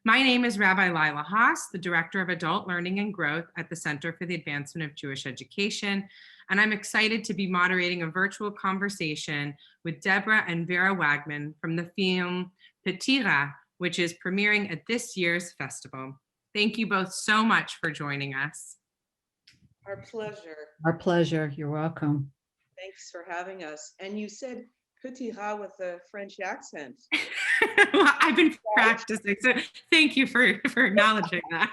My name is Rabbi Lila Haas, the Director of Adult Learning and Growth at the Center for the Advancement of Jewish Education, and I'm excited to be moderating a virtual conversation with Deborah and Vera Wagman from the film Petit Rat, which is premiering at this year's festival. Thank you both so much for joining us. Our pleasure. Our pleasure. You're welcome. Thanks for having us. And you said Petit Rat with a French accent. Well, I've been practicing, so thank you for acknowledging that.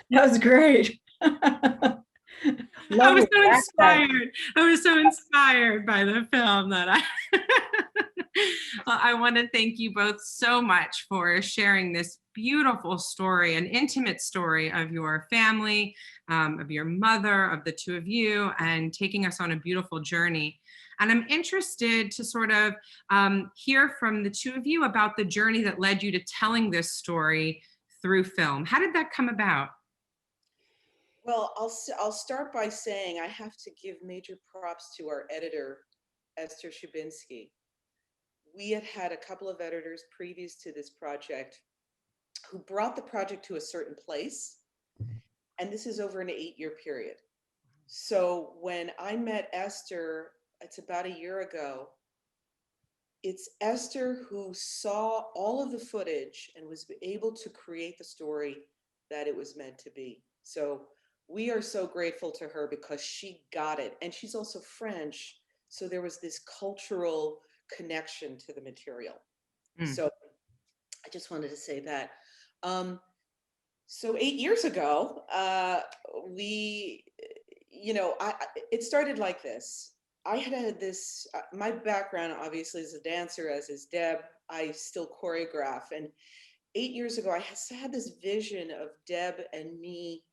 That was great. I was so inspired. I was so inspired by the film that well, I want to thank you both so much for sharing this beautiful story, an intimate story of your family, of your mother, of the two of you, and taking us on a beautiful journey. And I'm interested to sort of hear from the two of you about the journey that led you to telling this story through film. How did that come about? Well, I'll start by saying I have to give major props to our editor, Esther Shabinsky. We had a couple of editors previous to this project who brought the project to a certain place. And this is over an 8-year period. So when I met Esther, it's about a year ago, it's Esther who saw all of the footage and was able to create the story that it was meant to be. So we are so grateful to her because she got it. And she's also French. So there was this cultural connection to the material. So I just wanted to say that. So 8 years ago, it started like this. I had this, my background obviously is a dancer, as is Deb. I still choreograph. And 8 years ago, I had this vision of Deb and me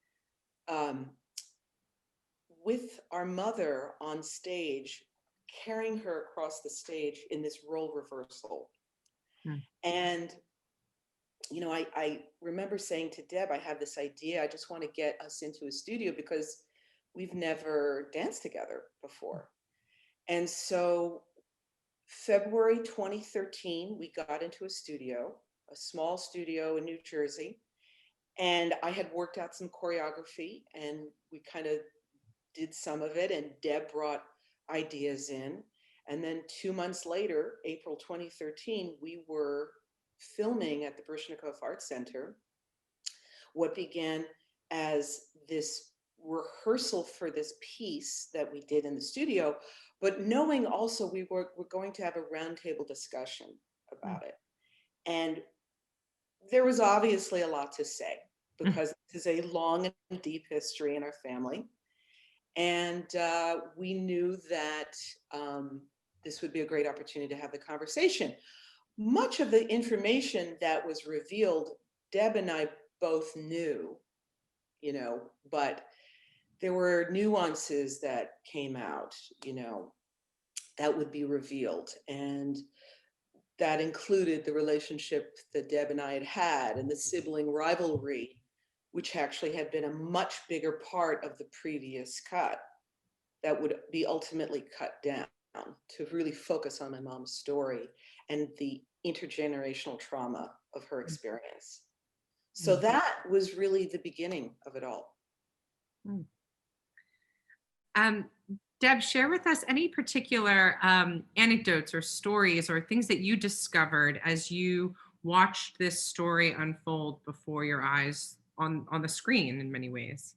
with our mother on stage, carrying her across the stage in this role reversal. And, you know, I remember saying to Deb, I have this idea. I just want to get us into a studio because we've never danced together before. And so February 2013, we got into a studio, a small studio in New Jersey. And I had worked out some choreography and we kind of did some of it, and Deb brought ideas in. And then 2 months later, April 2013, we were filming at the Baryshnikov Art Center what began as this rehearsal for this piece that we did in the studio, but knowing also we were going to have a roundtable discussion about it. And there was obviously a lot to say because this is a long and deep history in our family. And we knew that this would be a great opportunity to have the conversation. Much of the information that was revealed, Deb and I both knew, you know, but there were nuances that came out, you know, that would be revealed. And that included the relationship that Deb and I had and the sibling rivalry, which actually had been a much bigger part of the previous cut that would be ultimately cut down to really focus on my mom's story and the intergenerational trauma of her experience. So that was really the beginning of it all. Deb, share with us any particular anecdotes or stories or things that you discovered as you watched this story unfold before your eyes on the screen in many ways.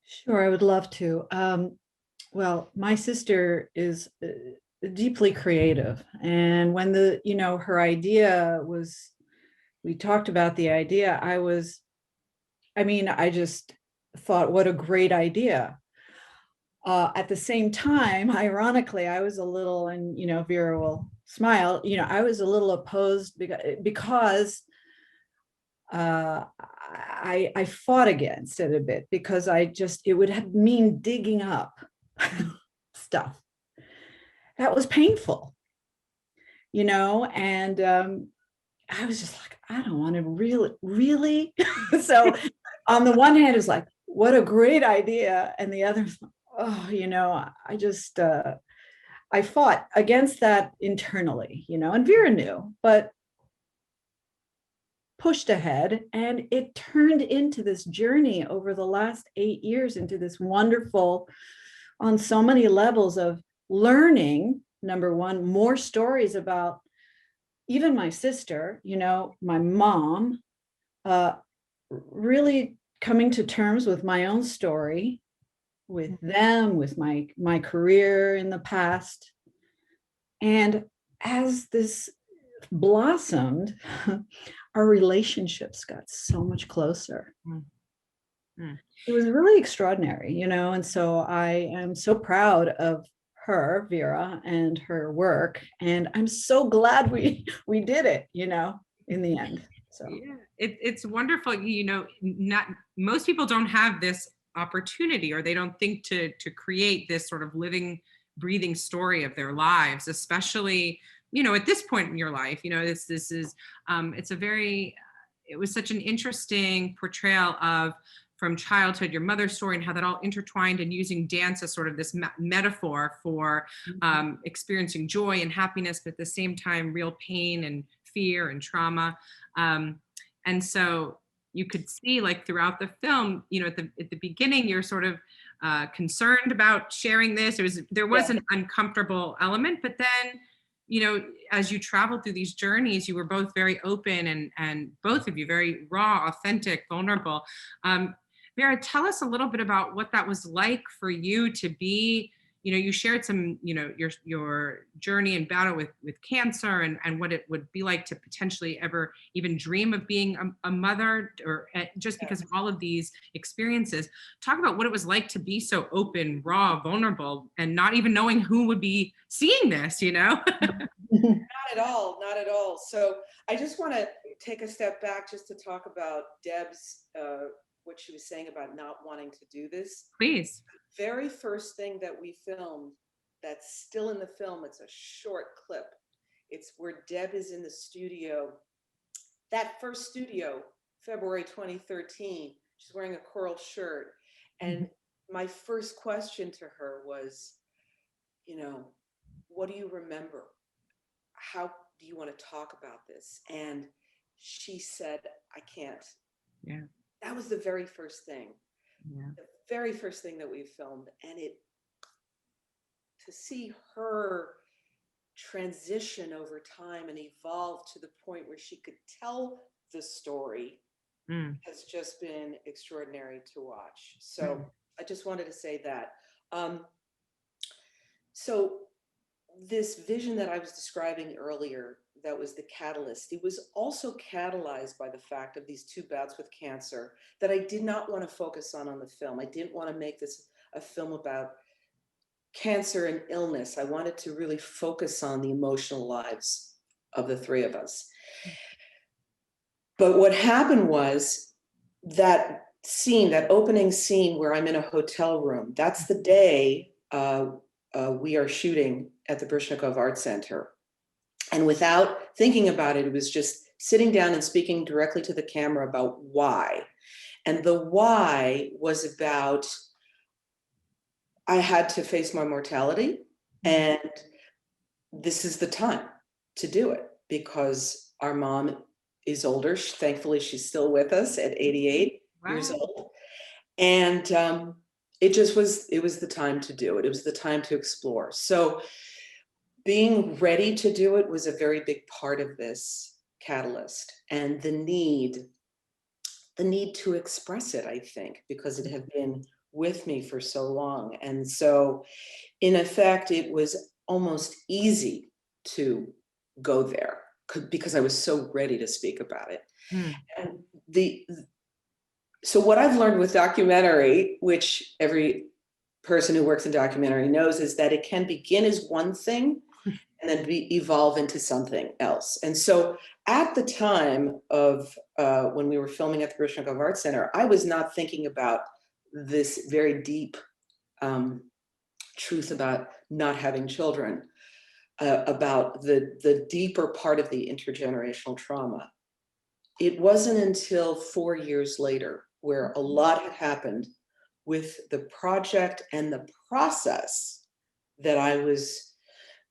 Sure, I would love to. Well, my sister is deeply creative. And when her idea was, we talked about the idea, I just thought, what a great idea. At the same time, ironically, I was a little, and, Vera will smile, I was a little opposed because I fought against it a bit because it would mean digging up stuff that was painful, and I was just like, I don't want to really. So on the one hand, it's like, what a great idea. And the other, I fought against that internally, and Vera knew, but pushed ahead, and it turned into this journey over the last 8 years into this wonderful, on so many levels, of learning, number one, more stories about even my sister, my mom, really coming to terms with my own story, with them, with my career in the past. And as this blossomed, our relationships got so much closer. It was really extraordinary, and so I am so proud of her, Vera, and her work, and I'm so glad we did it, in the end. So yeah, it's wonderful. Not most people don't have this opportunity, or they don't think to create this sort of living, breathing story of their lives, especially at this point in your life. This is it was such an interesting portrayal of, from childhood, your mother's story, and how that all intertwined, and using dance as sort of this metaphor for experiencing joy and happiness, but at the same time, real pain and fear and trauma. And so you could see, like, throughout the film, at the beginning, you're sort of concerned about sharing this. There was an uncomfortable element, but then, as you traveled through these journeys, you were both very open, and both of you very raw, authentic, vulnerable. Vera, tell us a little bit about what that was like for you to be, you shared some, your journey and battle with cancer, and what it would be like to potentially ever even dream of being a mother, or just because of all of these experiences. Talk about what it was like to be so open, raw, vulnerable, and not even knowing who would be seeing this, Not at all, not at all. So I just want to take a step back just to talk about Deb's, what she was saying about not wanting to do this. Please. The very first thing that we filmed, that's still in the film, it's a short clip. It's where Deb is in the studio. That first studio, February 2013, she's wearing a coral shirt. And my first question to her was, what do you remember? How do you want to talk about this? And she said, I can't. Yeah. That was the very first thing. Yeah. The very first thing that we filmed. And to see her transition over time and evolve to the point where she could tell the story has just been extraordinary to watch. So I just wanted to say that. So this vision that I was describing earlier, that was the catalyst, it was also catalyzed by the fact of these 2 bouts with cancer that I did not want to focus on the film. I didn't want to make this a film about cancer and illness. I wanted to really focus on the emotional lives of the 3 of us. But what happened was that scene, that opening scene where I'm in a hotel room, that's the day we are shooting at the Baryshnikov Art Center. And without thinking about it, it was just sitting down and speaking directly to the camera about why. And the why was about, I had to face my mortality, and this is the time to do it, because our mom is older. Thankfully, she's still with us at 88 years old. And it was the time to do it. It was the time to explore. So being ready to do it was a very big part of this catalyst, and the need to express it, I think, because it had been with me for so long. And so in effect, it was almost easy to go there because I was so ready to speak about it. And so what I've learned with documentary, which every person who works in documentary knows, is that it can begin as one thing and then evolve into something else. And so at the time of when we were filming at the Baryshnikov Art Center, I was not thinking about this very deep truth about not having children, about the deeper part of the intergenerational trauma. It wasn't until 4 years later, where a lot had happened with the project and the process, that I was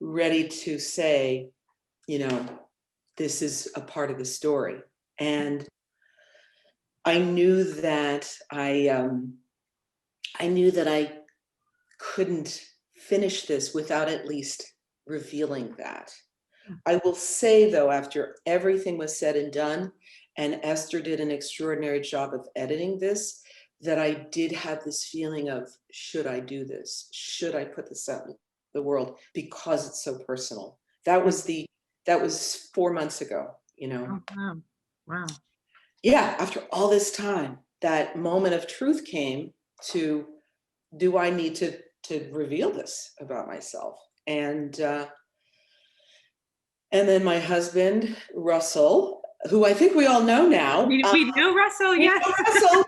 ready to say, this is a part of the story. And I knew that I knew that I couldn't finish this without at least revealing that. I will say, though, after everything was said and done, and Esther did an extraordinary job of editing this, that I did have this feeling of, should I do this? Should I put this out in the world? Because it's so personal. That was 4 months ago, you know. Oh, wow. Wow. Yeah, after all this time, that moment of truth came to, do I need to reveal this about myself? And then my husband, Russell, who I think we all know now. We know Russell, yes. Russell,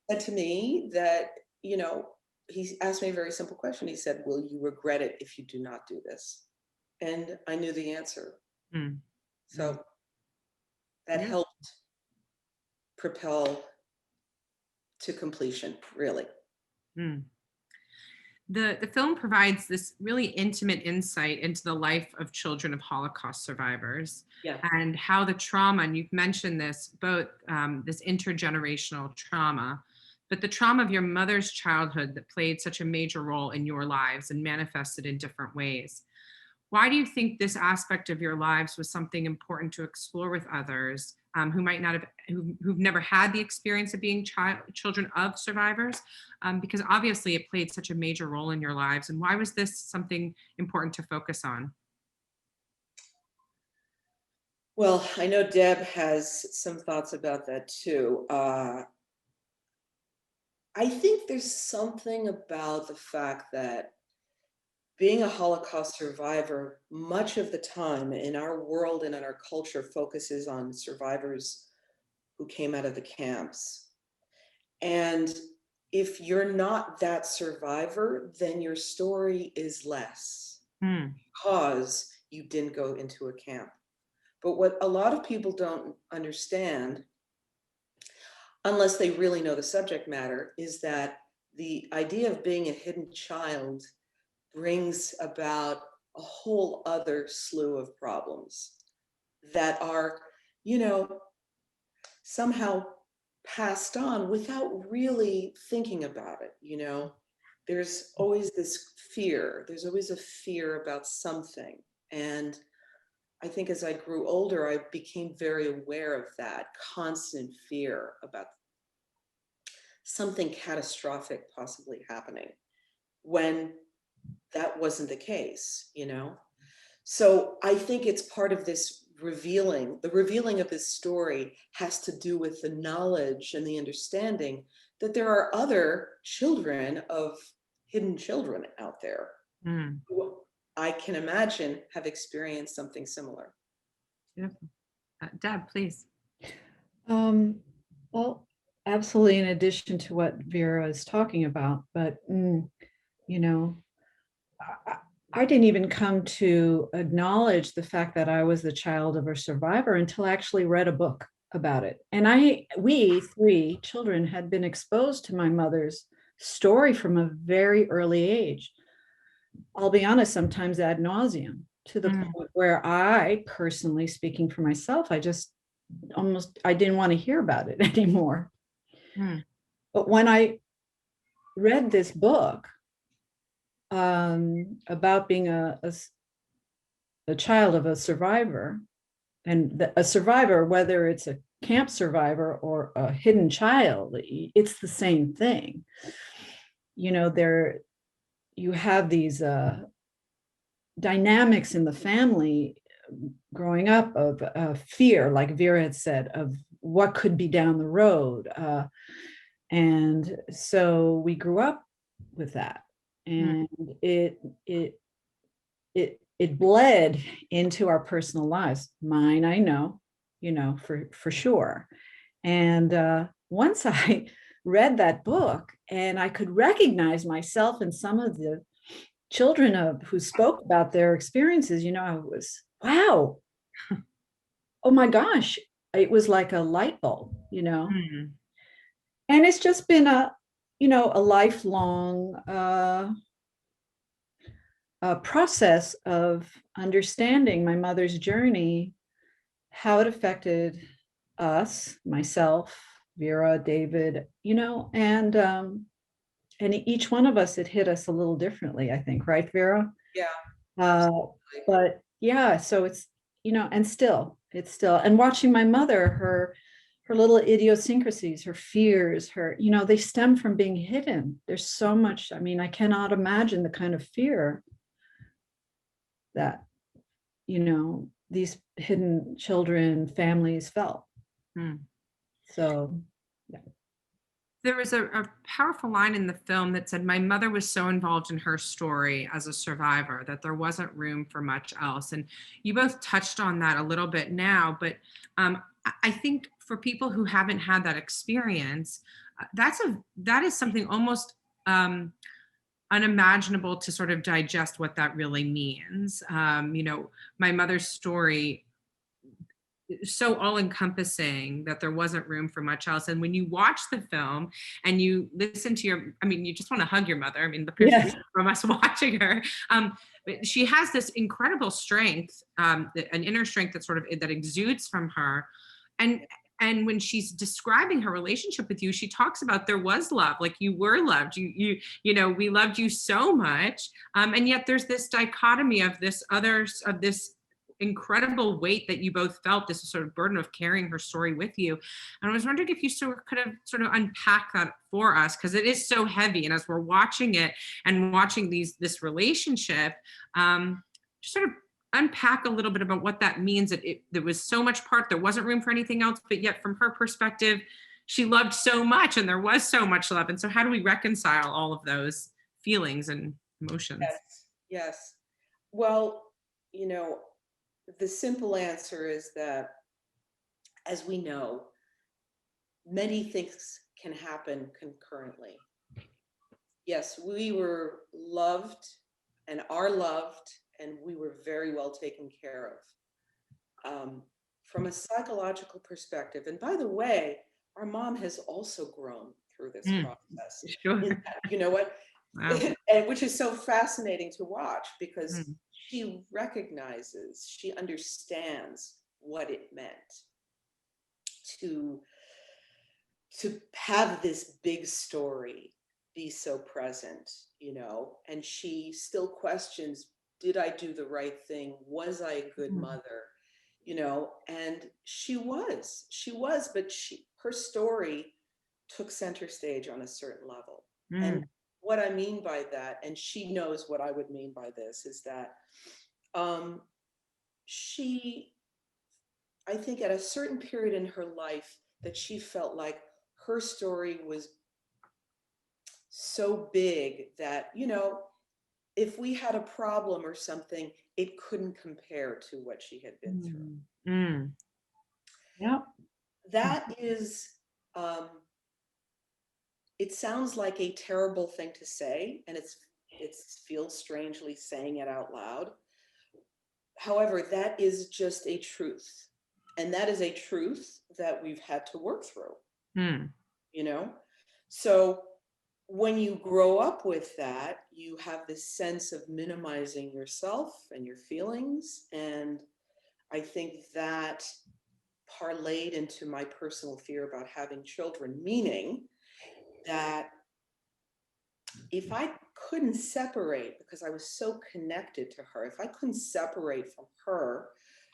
said to me that, you know, he asked me a very simple question. He said, will you regret it if you do not do this? And I knew the answer. So that helped propel to completion, really. The film provides this really intimate insight into the life of children of Holocaust survivors, and how the trauma, and you've mentioned this, both this intergenerational trauma, but the trauma of your mother's childhood that played such a major role in your lives and manifested in different ways. Why do you think this aspect of your lives was something important to explore with others who might not have, who've never had the experience of being children of survivors? Because obviously it played such a major role in your lives. And why was this something important to focus on? Well, I know Deb has some thoughts about that too. I think there's something about the fact that being a Holocaust survivor, much of the time in our world and in our culture, focuses on survivors who came out of the camps. And if you're not that survivor, then your story is less because you didn't go into a camp. But what a lot of people don't understand, unless they really know the subject matter, is that the idea of being a hidden child brings about a whole other slew of problems that are, you know, somehow passed on without really thinking about it. You know, there's always this fear. There's always a fear about something. And I think as I grew older, I became very aware of that constant fear about something catastrophic possibly happening, when that wasn't the case, you know? So I think it's part of this revealing. The revealing of this story has to do with the knowledge and the understanding that there are other children of hidden children out there who I can imagine have experienced something similar. Beautiful. Deb, please. Well, absolutely, in addition to what Vera is talking about, but you know, I didn't even come to acknowledge the fact that I was the child of a survivor until I actually read a book about it. And we 3 children had been exposed to my mother's story from a very early age. I'll be honest, sometimes ad nauseum, to the point where I, personally speaking for myself, I didn't want to hear about it anymore. But when I read this book about being a child of a survivor, and a survivor, whether it's a camp survivor or a hidden child, it's the same thing. You know, you have these dynamics in the family growing up of fear, like Vera had said, of what could be down the road. And so we grew up with that. And it bled into our personal lives. Mine, I know, you know, for sure. And once I read that book and I could recognize myself in some of the children who spoke about their experiences, you know, I was, wow, oh my gosh, it was like a light bulb, you know. And it's just been a lifelong process of understanding my mother's journey how it affected us, myself, Vera, David, and each one of us, it hit us a little differently, I think, right, Vera? Yeah. Uh, but yeah, so it's still, and watching my mother, her little idiosyncrasies, her fears, they stem from being hidden. There's so much, I mean, I cannot imagine the kind of fear that, these hidden children, families felt. So, yeah. There was a powerful line in the film that said, "My mother was so involved in her story as a survivor that there wasn't room for much else." And you both touched on that a little bit now, but I think for people who haven't had that experience, that is something almost unimaginable to sort of digest what that really means. My mother's story, so all encompassing that there wasn't room for much else. And when you watch the film and you listen to you just want to hug your mother. I mean, the picture Yes. from us watching her, but she has this incredible strength, an inner strength that exudes from her. And when she's describing her relationship with you, she talks about there was love, like you were loved, we loved you so much. And yet there's this dichotomy of this incredible weight that you both felt, this sort of burden of carrying her story with you. And I was wondering if you could have sort of unpack that for us, because it is so heavy. And as we're watching it and watching this relationship, just sort of unpack a little bit about what that means, that there was so much there wasn't room for anything else, but yet from her perspective, she loved so much and there was so much love. And so how do we reconcile all of those feelings and emotions? Yes. Well, the simple answer is that, as we know, many things can happen concurrently. Yes, we were loved and are loved, and we were very well taken care of. From a psychological perspective, and by the way, our mom has also grown through this process. Sure. You know what? Wow. And which is so fascinating to watch, because she recognizes, she understands what it meant to have this big story be so present, and she still questions, did I do the right thing? Was I a good mother? And she was, but her story took center stage on a certain level. And what I mean by that, and she knows what I would mean by this, is that I think at a certain period in her life, that she felt like her story was so big that, if we had a problem or something, it couldn't compare to what she had been through. Yeah. That is, it sounds like a terrible thing to say, and it feels strangely saying it out loud. However, that is just a truth. And that is a truth that we've had to work through, So when you grow up with that, you have this sense of minimizing yourself and your feelings. And I think that parlayed into my personal fear about having children, meaning that if I couldn't separate, because I was so connected to her, if I couldn't separate from her,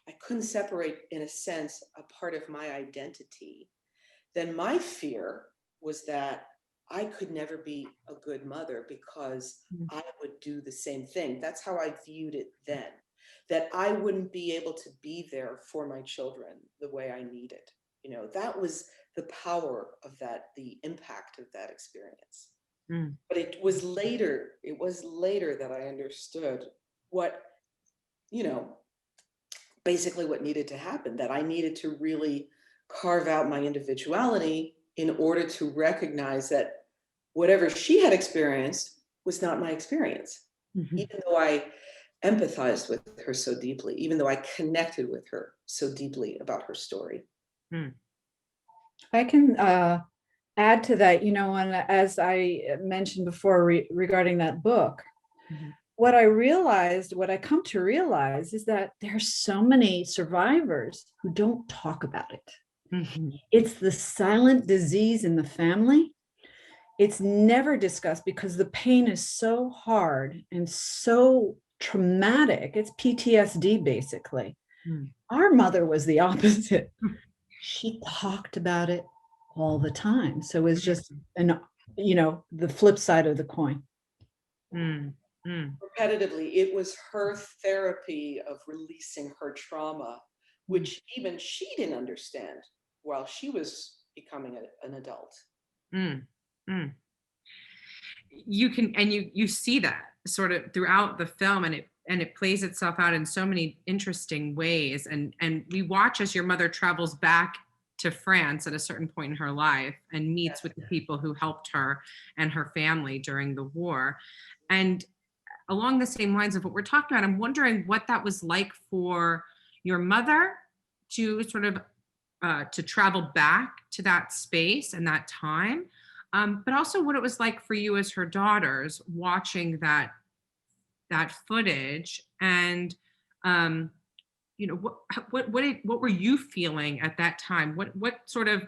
I couldn't separate, in a sense, a part of my identity, then my fear was that I could never be a good mother because I would do the same thing. That's how I viewed it then, that I wouldn't be able to be there for my children the way I needed. That was the power of that, the impact of that experience. But it was later that I understood what, basically what needed to happen, that I needed to really carve out my individuality in order to recognize that whatever she had experienced was not my experience. Even though I empathized with her so deeply, even though I connected with her so deeply about her story. I can add to that, and as I mentioned before regarding that book, what I realized, what I come to realize is that there are so many survivors who don't talk about it. Mm-hmm. It's the silent disease in the family. It's never discussed because the pain is so hard and so traumatic. It's PTSD, basically. Mm. Our mother was the opposite. She talked about it all the time. So it was just the flip side of the coin. Mm. Mm. Repetitively, it was her therapy of releasing her trauma, which even she didn't understand while she was becoming an adult. Mm. Mm. You can, and you see that sort of throughout the film, and it plays itself out in so many interesting ways. And we watch as your mother travels back to France at a certain point in her life and meets with the people who helped her and her family during the war. And along the same lines of what we're talking about, I'm wondering what that was like for your mother to sort of to travel back to that space and that time, but also what it was like for you as her daughters watching that footage. And what were you feeling at that time? What sort of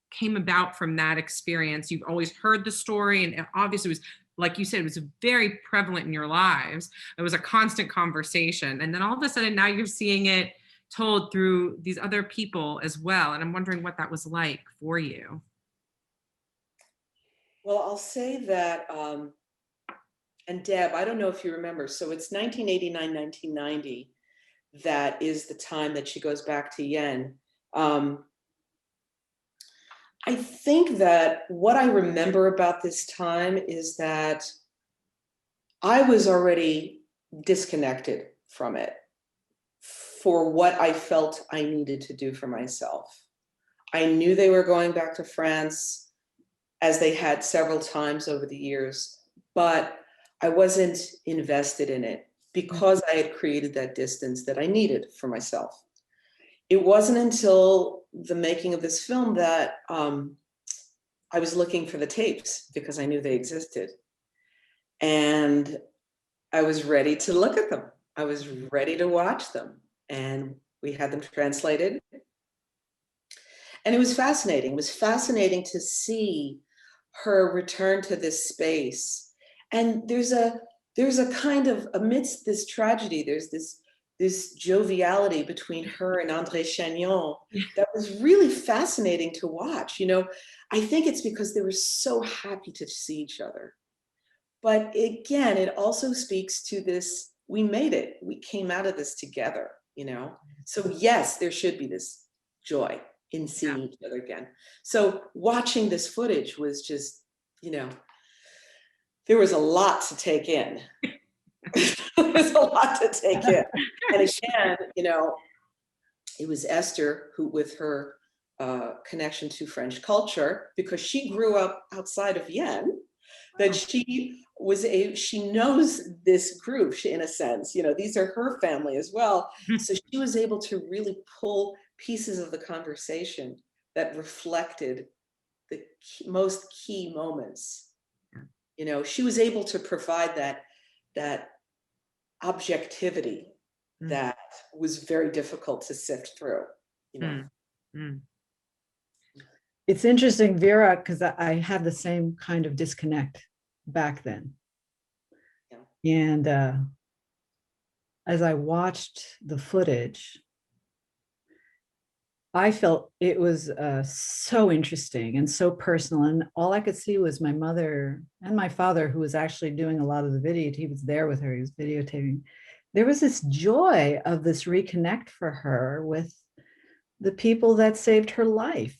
came about from that experience? You've always heard the story, and obviously it was, like you said, it was very prevalent in your lives. It was a constant conversation, and then all of a sudden now you're seeing it told through these other people as well. And I'm wondering what that was like for you. Well, I'll say that, and Deb, I don't know if you remember, so it's 1989, 1990, that is the time that she goes back to Yen. I think that what I remember about this time is that I was already disconnected from it for what I felt I needed to do for myself. I knew they were going back to France, as they had several times over the years, but I wasn't invested in it because I had created that distance that I needed for myself. It wasn't until the making of this film that I was looking for the tapes because I knew they existed. And I was ready to look at them. I was ready to watch them. And we had them translated. And it was fascinating. It was fascinating to see her return to this space. And there's a kind of, amidst this tragedy, there's this joviality between her and André Chagnon that was really fascinating to watch. I think it's because they were so happy to see each other. But again, it also speaks to this, we made it, we came out of this together, So yes, there should be this joy in seeing each other again. So watching this footage was just, there was a lot to take in. There's a lot to take in. And again, it was Esther who, with her connection to French culture, because she grew up outside of Yen, that she knows this group in a sense, these are her family as well. So she was able to really pull pieces of the conversation that reflected the most key moments. She was able to provide that objectivity that was very difficult to sift through. It's interesting, Vera, because I had the same kind of disconnect back then. Yeah. And as I watched the footage, I felt it was so interesting and so personal. And all I could see was my mother and my father, who was actually doing a lot of the video. He was there with her. He was videotaping. There was this joy of this reconnect for her with the people that saved her life.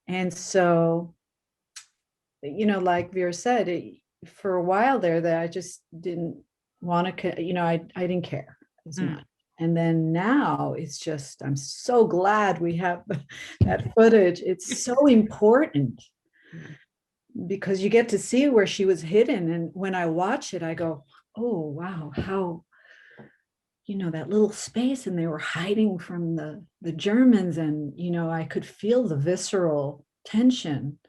And so, like Vera said, for a while there, that I just didn't want to, I didn't care as much. And then now it's just, I'm so glad we have that footage. It's so important because you get to see where she was hidden. And when I watch it, I go, oh, wow, how, that little space, and they were hiding from the Germans. And, I could feel the visceral tension.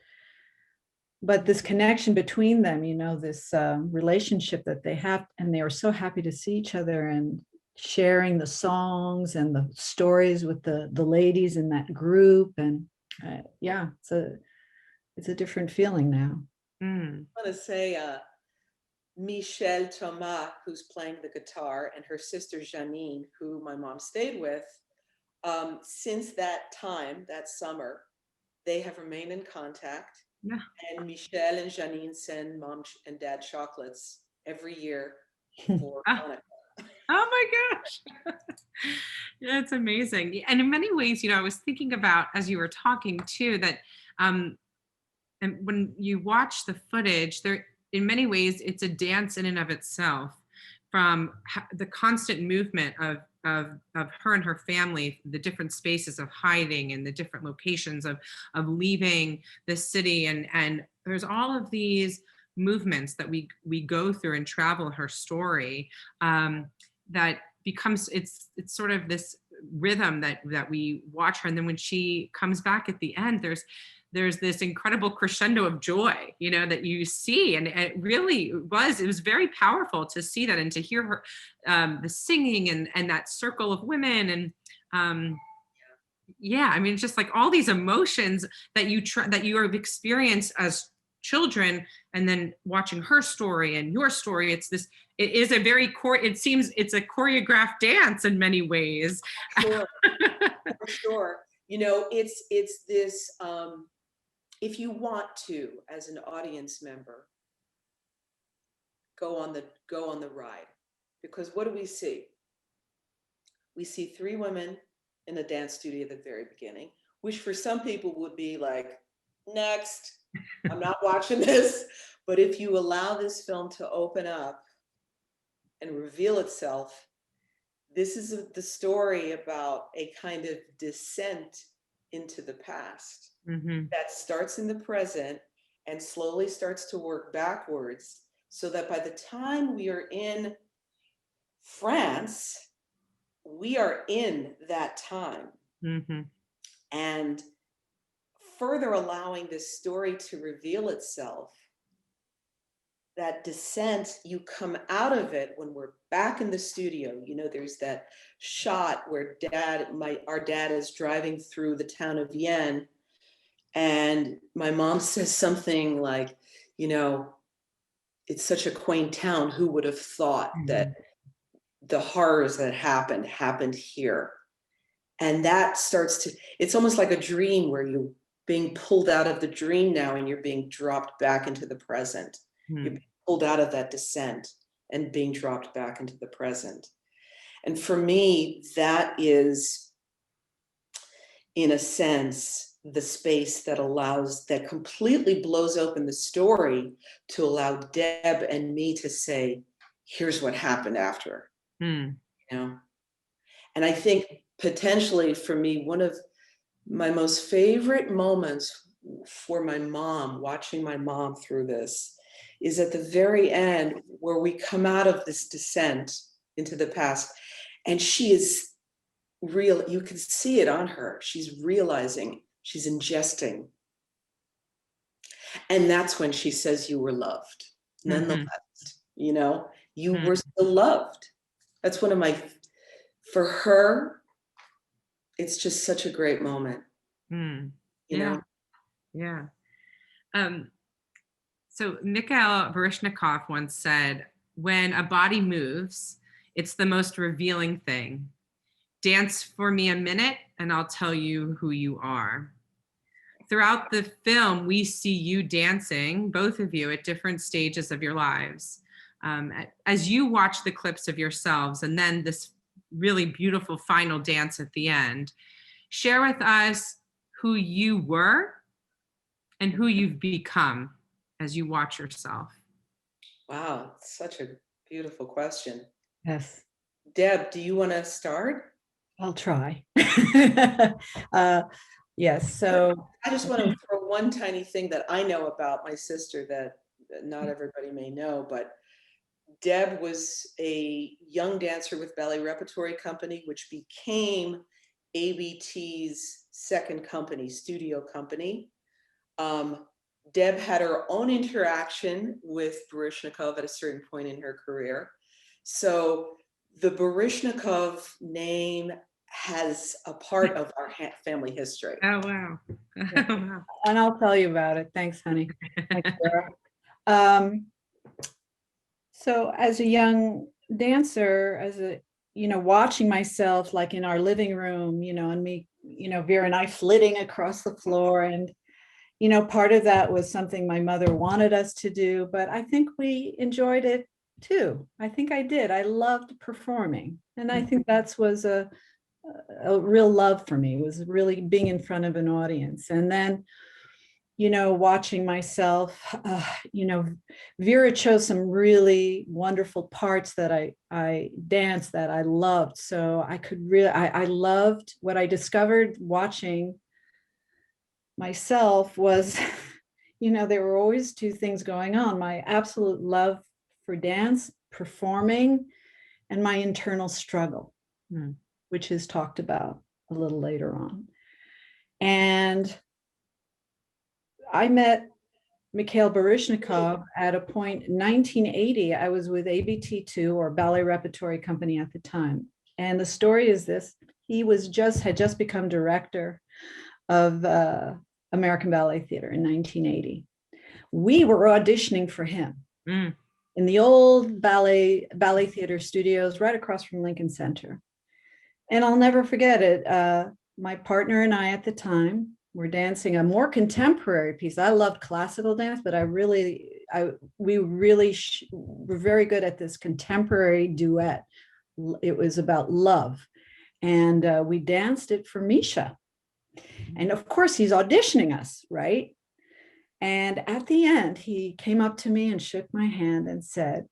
but this connection between them, you know, this relationship that they have, and they were so happy to see each other and sharing the songs and the stories with the ladies in that group. And yeah, it's a different feeling now. I want to say Michelle Thomas, who's playing the guitar, and her sister Janine, who my mom stayed with, since that time, that summer, they have remained in contact. Yeah. And Michelle and Janine send mom and dad chocolates every year for Hanukkah. Oh my gosh. That's amazing. And in many ways, you know, I was thinking about, as you were talking too, that and when you watch the footage, there, in many ways, it's a dance in and of itself, from the constant movement of her and her family, the different spaces of hiding and the different locations of leaving the city, and there's all of these movements that we go through and travel her story, that becomes, it's sort of this rhythm that we watch her, and then when she comes back at the end, there's this incredible crescendo of joy, you know, that you see. And it really was, it was very powerful to see that and to hear her, the singing and that circle of women. And yeah, I mean, it's just like all these emotions that you have experienced as children, and then watching her story and your story, it is a very it seems it's a choreographed dance in many ways. Sure. For sure. You know, it's this, if you want to, as an audience member, go on the ride, because what do we see? We see three women in a dance studio at the very beginning, which for some people would be like, next, I'm not watching this. But if you allow this film to open up and reveal itself, this is the story about a kind of descent into the past that starts in the present and slowly starts to work backwards, so that by the time we are in France, we are in that time. And further allowing this story to reveal itself, that descent, you come out of it when we're back in the studio. You know, there's that shot where our dad is driving through the town of Vienne, and my mom says something like, you know, it's such a quaint town. Who would have thought that the horrors that happened here? And that starts to, it's almost like a dream where you're being pulled out of the dream now and you're being dropped back into the present. You're being pulled out of that descent and being dropped back into the present. And for me, that is, in a sense, the space that completely blows open the story to allow Deb and me to say, here's what happened after, you know? And I think potentially for me, one of my most favorite moments for my mom, watching my mom through this, is at the very end, where we come out of this descent into the past, and she is real, you can see it on her. She's realizing, she's ingesting. And that's when she says, you were loved. Nonetheless, you know, you were still loved. That's one of my, for her, it's just such a great moment. You know? Yeah. So Mikhail Baryshnikov once said, when a body moves, it's the most revealing thing. Dance for me a minute and I'll tell you who you are. Throughout the film, we see you dancing, both of you, at different stages of your lives. As you watch the clips of yourselves and then this really beautiful final dance at the end, share with us who you were and who you've become as you watch yourself. Wow, such a beautiful question. Yes. Deb, do you want to start? I'll try. Yes. So I just want to throw one tiny thing that I know about my sister that not everybody may know, but Deb was a young dancer with Ballet Repertory Company, which became ABT's second company, studio company. Deb had her own interaction with Baryshnikov at a certain point in her career. So the Baryshnikov name has a part of our family history. Oh, wow. And I'll tell you about it. Thanks, honey. Thanks, Sarah. So as a young dancer, watching myself like in our living room, and me, Vera and I flitting across the floor, and part of that was something my mother wanted us to do, but I think we enjoyed it too. I think I did. I loved performing. And I think that was a real love for me, was really being in front of an audience. And then, watching myself, Vera chose some really wonderful parts that I danced that I loved. So I loved what I discovered watching myself was, there were always two things going on: my absolute love for dance, performing, and my internal struggle, which is talked about a little later on. And I met Mikhail Baryshnikov at a point in 1980. I was with ABT2, or Ballet Repertory Company at the time. And the story is this: he had just become director of American Ballet Theater in 1980. We were auditioning for him in the old ballet theater studios right across from Lincoln Center. And Really? I'll never forget it. My partner and I at the time were dancing a more contemporary piece. I loved classical dance, but we really were very good at this contemporary duet. It was about love. And we danced it for Misha. And of course, he's auditioning us, right? And at the end, he came up to me and shook my hand and said,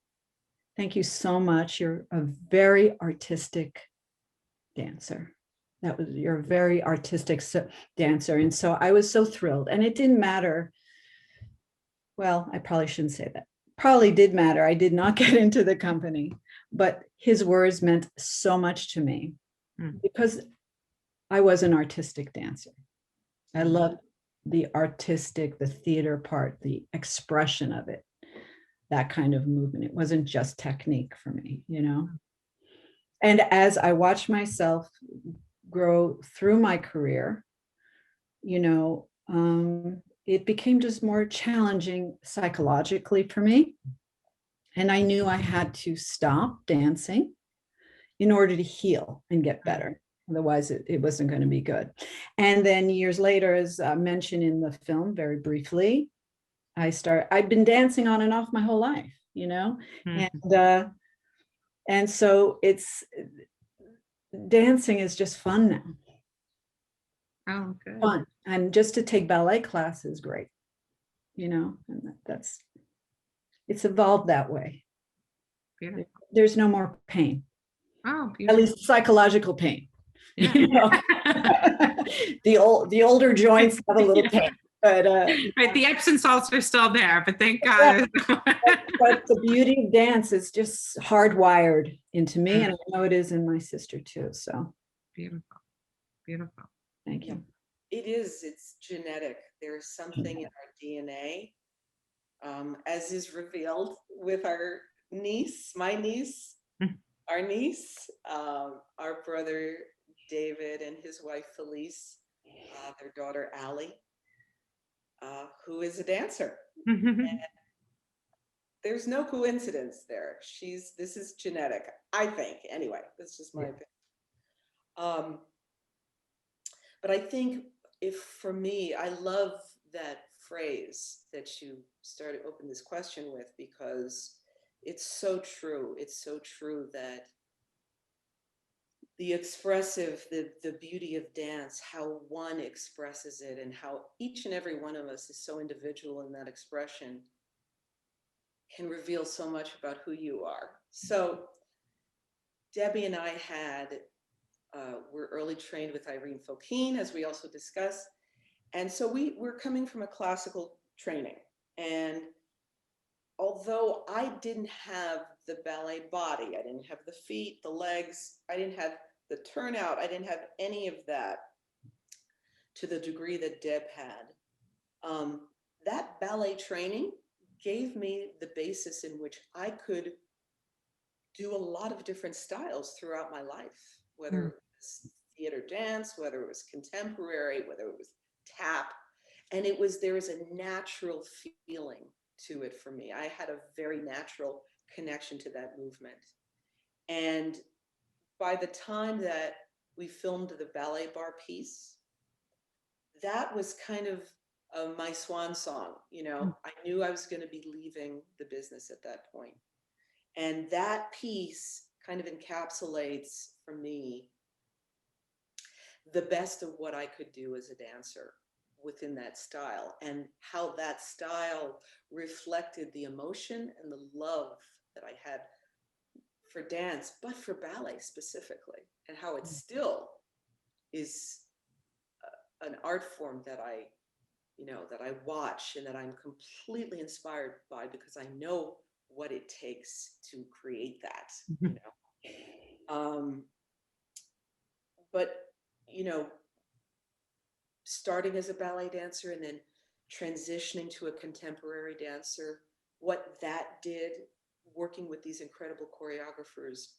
"Thank you so much. You're a very artistic dancer. You're a very artistic dancer." And so I was so thrilled. And it didn't matter. Well, I probably shouldn't say that. Probably did matter. I did not get into the company, but his words meant so much to me because I was an artistic dancer. I loved the artistic, the theater part, the expression of it, that kind of movement. It wasn't just technique for me, And as I watched myself grow through my career, it became just more challenging psychologically for me. And I knew I had to stop dancing in order to heal and get better. Otherwise, it wasn't going to be good. And then years later, as mentioned in the film very briefly, I've been dancing on and off my whole life, and so dancing is just fun now. Oh, good. Fun. And just to take ballet class is great, and it's evolved that way. Beautiful. There's no more pain. Oh, beautiful. At least psychological pain. Yeah. The older joints have a little pain, but right, the Epsom salts are still there, but thank God. but the beauty of dance is just hardwired into me, and I know it is in my sister too. So beautiful. Thank you. It's genetic. There's something in our DNA, as is revealed with our niece, my niece, our niece, our brother David and his wife Felice, their daughter Allie, who is a dancer. And there's no coincidence there. This is genetic, I think. Anyway, that's just my opinion. But I think for me, I love that phrase that you opened this question with, because it's so true. It's so true that the expressive, the beauty of dance, how one expresses it, and how each and every one of us is so individual in that expression, can reveal so much about who you are. So Debbie and I were early trained with Irene Fokine, as we also discussed. And so we're coming from a classical training. And although I didn't have the ballet body, I didn't have the feet, the legs, I didn't have the turnout, I didn't have any of that to the degree that Deb had. that ballet training gave me the basis in which I could do a lot of different styles throughout my life, whether it was theater dance, whether it was contemporary, whether it was tap. And there was a natural feeling to it for me. I had a very natural connection to that movement. And by the time that we filmed the ballet bar piece, that was kind of my swan song. I knew I was going to be leaving the business at that point. And that piece kind of encapsulates for me the best of what I could do as a dancer within that style, and how that style reflected the emotion and the love that I had for dance, but for ballet specifically, and how it still is an art form that I watch and that I'm completely inspired by, because I know what it takes to create that. But starting as a ballet dancer and then transitioning to a contemporary dancer, what that did, working with these incredible choreographers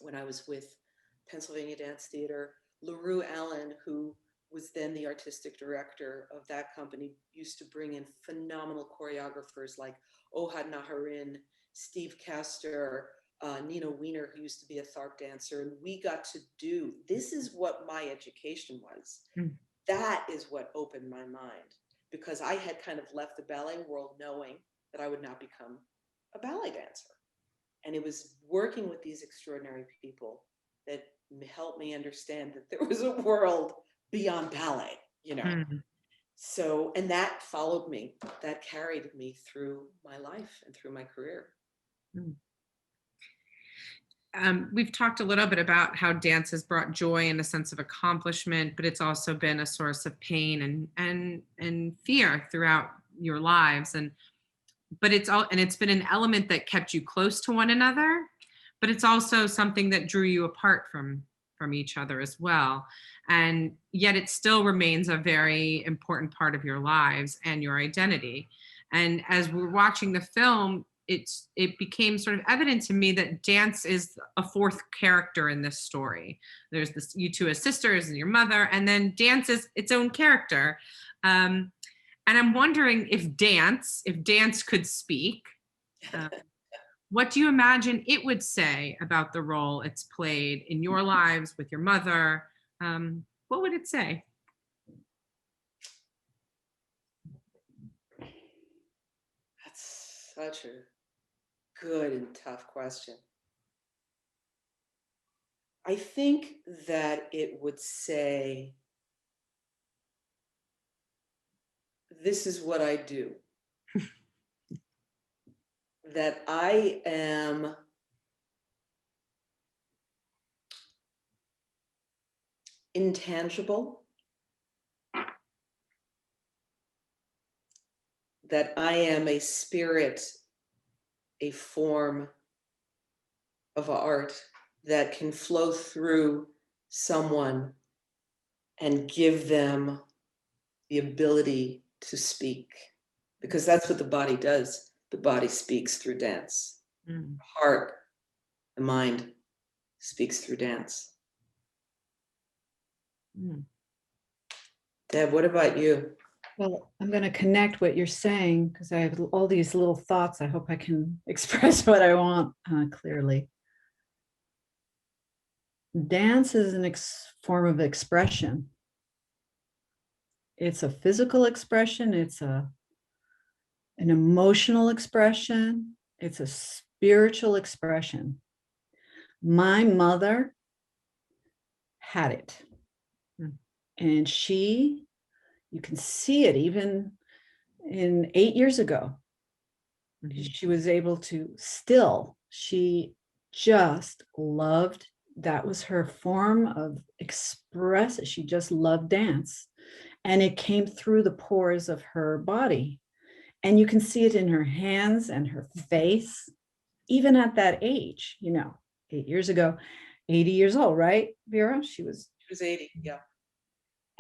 when I was with Pennsylvania Dance Theater, LaRue Allen, who was then the artistic director of that company, used to bring in phenomenal choreographers like Ohad Naharin, Steve Castor, Nina Wiener, who used to be a Tharp dancer. And we got to do, this is what my education was. That is what opened my mind, because I had kind of left the ballet world knowing that I would not become a ballet dancer. And it was working with these extraordinary people that helped me understand that there was a world beyond ballet, So, and that followed me, that carried me through my life and through my career. We've talked a little bit about how dance has brought joy and a sense of accomplishment, but it's also been a source of pain and fear throughout your lives. But it's been an element that kept you close to one another, but it's also something that drew you apart from each other as well. And yet it still remains a very important part of your lives and your identity. And as we're watching the film, it became sort of evident to me that dance is a fourth character in this story. There's you two as sisters and your mother, and then dance is its own character. And I'm wondering if dance could speak, what do you imagine it would say about the role it's played in your lives with your mother? What would it say? That's such a good and tough question. I think that it would say, this is what I do. That I am intangible, that I am a spirit, a form of art that can flow through someone and give them the ability to speak, because that's what the body does. The body speaks through dance. The heart, the mind speaks through dance. Deb, what about you? Well, I'm going to connect what you're saying because I have all these little thoughts. I hope I can express what I want clearly. Dance is a form of expression. It's a physical expression. It's an emotional expression. It's a spiritual expression. My mother had it. And you can see it even in 8 years ago. She was able to she just loved, that was her form of express. She just loved dance. And it came through the pores of her body. And you can see it in her hands and her face, even at that age, 8 years ago, 80 years old, right, Vera? She was 80, yeah.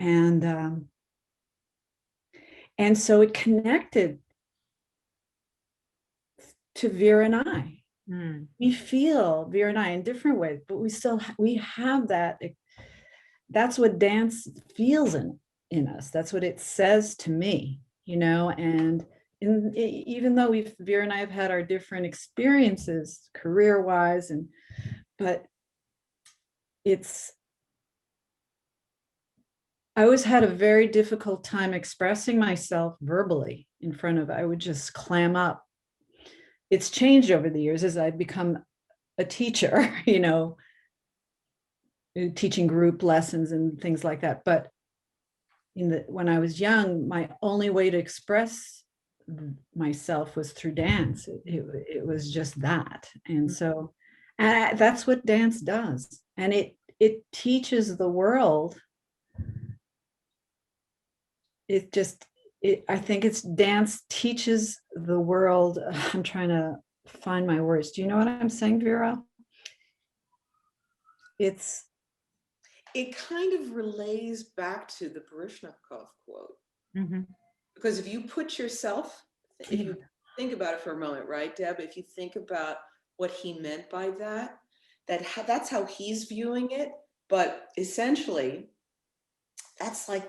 And And so it connected to Vera and I. We feel Vera and I in different ways, but we have that. That's what dance feels in us. That's what it says to me, and even though Vera and I have had our different experiences career-wise, but I always had a very difficult time expressing myself verbally in front of, I would just clam up. It's changed over the years as I've become a teacher, teaching group lessons and things like that. But when I was young, my only way to express myself was through dance. It was just that. And so that's what dance does. And it teaches the world. I think it's dance teaches the world. I'm trying to find my words. Do you know what I'm saying, Vera? It kind of relays back to the Baryshnikov quote. Because if you think about it for a moment, right, Deb? If you think about what he meant by that's how he's viewing it. But essentially, that's like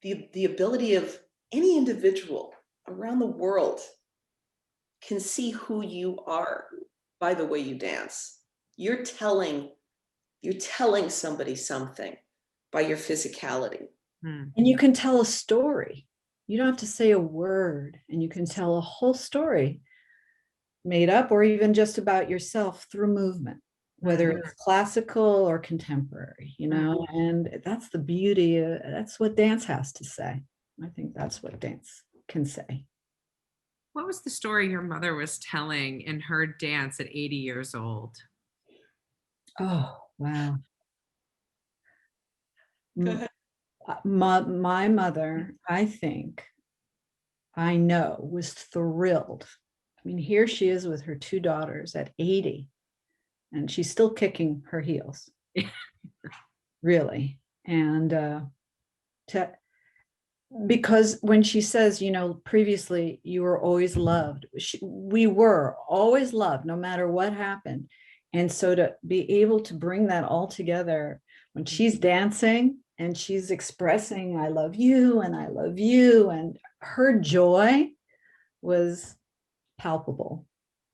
the ability of any individual around the world can see who you are by the way you dance. You're telling somebody something by your physicality. And you can tell a story. You don't have to say a word, and you can tell a whole story made up or even just about yourself through movement, whether it's classical or contemporary, and that's the beauty. That's what dance has to say. I think that's what dance can say. What was the story your mother was telling in her dance at 80 years old? Oh, wow. Go ahead. My mother, I know, was thrilled. I mean, here she is with her two daughters at 80, and she's still kicking her heels. Really. And because when she says, previously you were always loved, we were always loved no matter what happened. And so to be able to bring that all together when she's dancing and she's expressing, I love you and I love you, and her joy was palpable.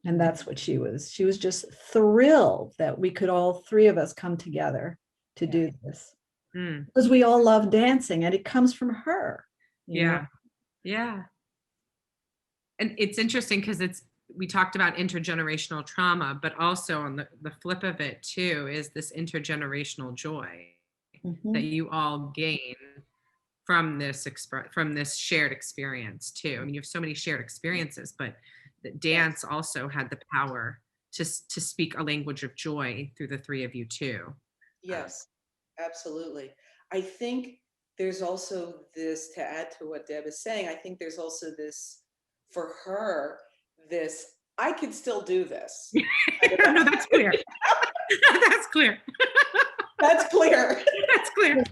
And that's what she was just thrilled that we could all three of us come together to do this. Because we all love dancing, and it comes from her. Yeah. And it's interesting because we talked about intergenerational trauma, but also on the flip of it too is this intergenerational joy that you all gain from this shared experience too. I mean, you have so many shared experiences, but the dance also had the power to speak a language of joy through the three of you too. Yes, absolutely. I think there's also this, to add to what Deb is saying, I think there's also this, for her, I could still do this. No, that's clear. That's clear. That's clear. That's clear.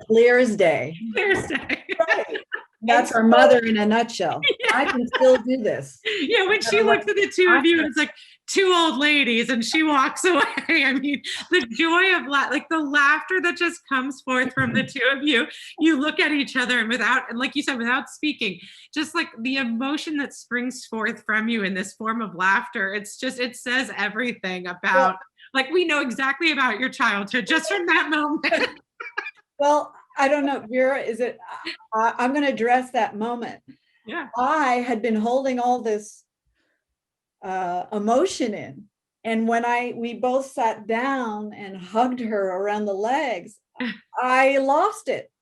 Clear as day. Clear as day. Right. That's our mother in a nutshell. Yeah. I can still do this. Yeah, when she looks at the two of you, it's like two old ladies, and she walks away. I mean, the joy of like the laughter that just comes forth from the two of you. You look at each other, and like you said, without speaking, just like the emotion that springs forth from you in this form of laughter. It says everything about, like, we know exactly about your childhood just from that moment. Well, I don't know, Vera, I'm going to address that moment. Yeah. I had been holding all this emotion in. And when we both sat down and hugged her around the legs, I lost it.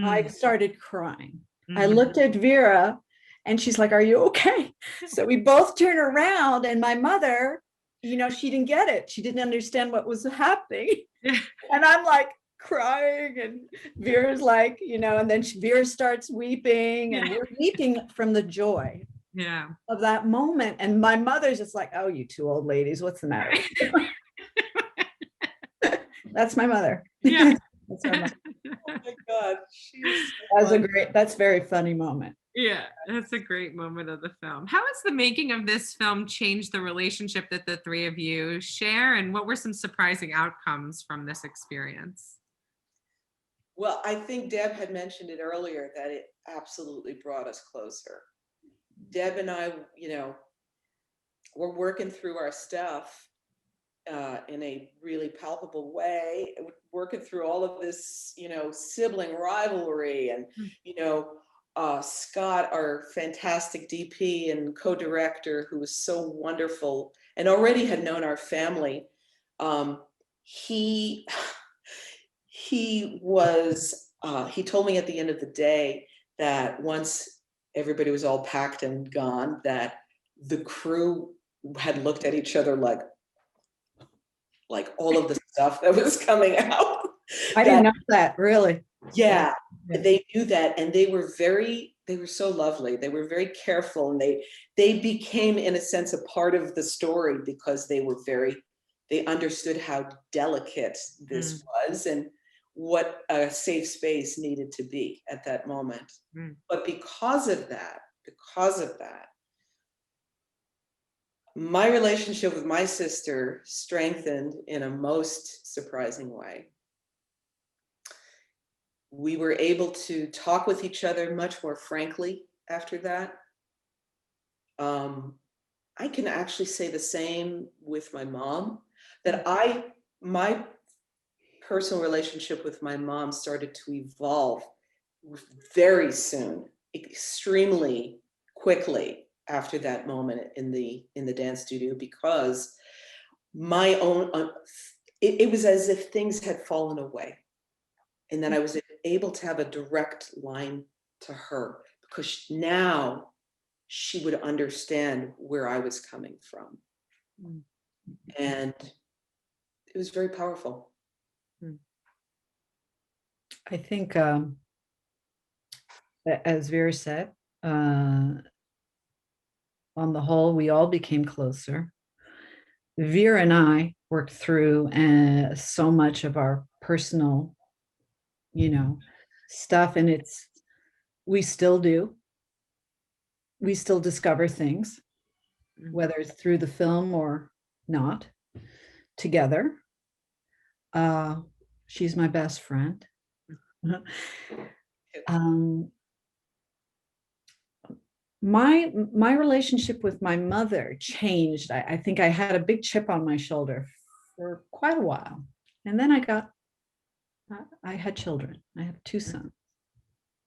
I started crying. I looked at Vera and she's like, "Are you okay?" So we both turned around, and my mother, she didn't get it. She didn't understand what was happening. And I'm like, crying, and Vera's like, and then Vera starts weeping, and we're weeping from the joy of that moment. And my mother's just like, "Oh, you two old ladies, what's the matter?" That's my mother. Yeah. That's my mother. Oh my God. That's a very funny moment. Yeah, that's a great moment of the film. How has the making of this film changed the relationship that the three of you share, and what were some surprising outcomes from this experience? Well, I think Deb had mentioned it earlier that it absolutely brought us closer. Deb and I, we're working through our stuff in a really palpable way, working through all of this, sibling rivalry. And, Scott, our fantastic DP and co-director, who was so wonderful and already had known our family, he he told me at the end of the day that once everybody was all packed and gone, that the crew had looked at each other like all of the stuff that was coming out. I didn't know that, really. Yeah, they knew that, and they were so lovely. They were very careful, and they became, in a sense, a part of the story because they understood how delicate this was and what a safe space needed to be at that moment. But because of that, my relationship with my sister strengthened in a most surprising way. We were able to talk with each other much more frankly after that. I can actually say the same with my mom, that my personal relationship with my mom started to evolve very soon, extremely quickly after that moment in the dance studio, because my own it was as if things had fallen away, and then I was able to have a direct line to her, because now she would understand where I was coming from. And it was very powerful. I think, as Vera said, on the whole, we all became closer. Vera and I worked through so much of our personal, stuff, and we still do. We still discover things, whether it's through the film or not, together. She's my best friend. My relationship with my mother changed. I think I had a big chip on my shoulder for quite a while. And then I had children. I have two sons.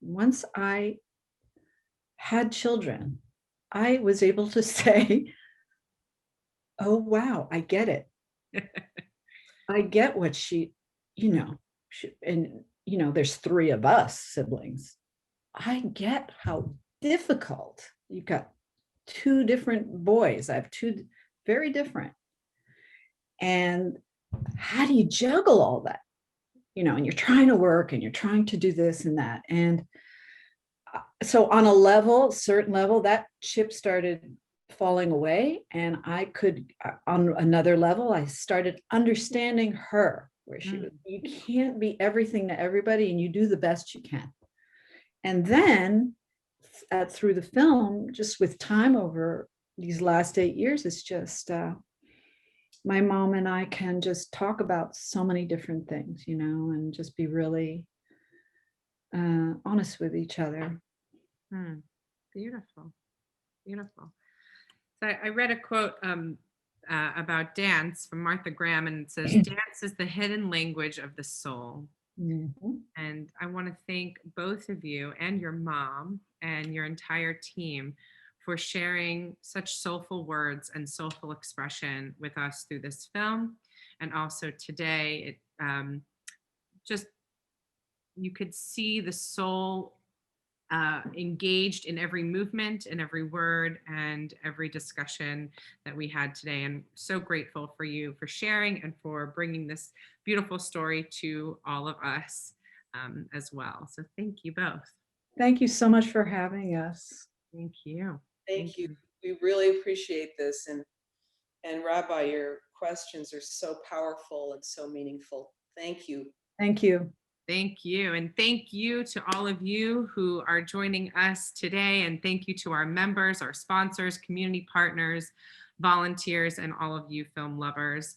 Once I had children, I was able to say, oh, wow, I get it. I get what there's three of us siblings. I get how difficult. You've got two different boys. I have two very different. And how do you juggle all that? And you're trying to work and you're trying to do this and that. And so on a certain level, that chip started falling away. And I could, on another level, I started understanding her, where she was. You can't be everything to everybody, and you do the best you can. And then through the film, just with time over these last 8 years, it's just my mom and I can just talk about so many different things, and just be really honest with each other. Beautiful. Beautiful. So I read a quote about dance from Martha Graham, and it says, dance is the hidden language of the soul. And I want to thank both of you and your mom and your entire team for sharing such soulful words and soulful expression with us through this film. And also today, you could see the soul engaged in every movement and every word and every discussion that we had today. And so grateful for you for sharing and for bringing this beautiful story to all of us as well. So thank you both. Thank you so much for having us. Thank you. Thank you. We really appreciate this. And Rabbi, your questions are so powerful and so meaningful. Thank you. Thank you. Thank you. And thank you to all of you who are joining us today. And thank you to our members, our sponsors, community partners, volunteers, and all of you film lovers.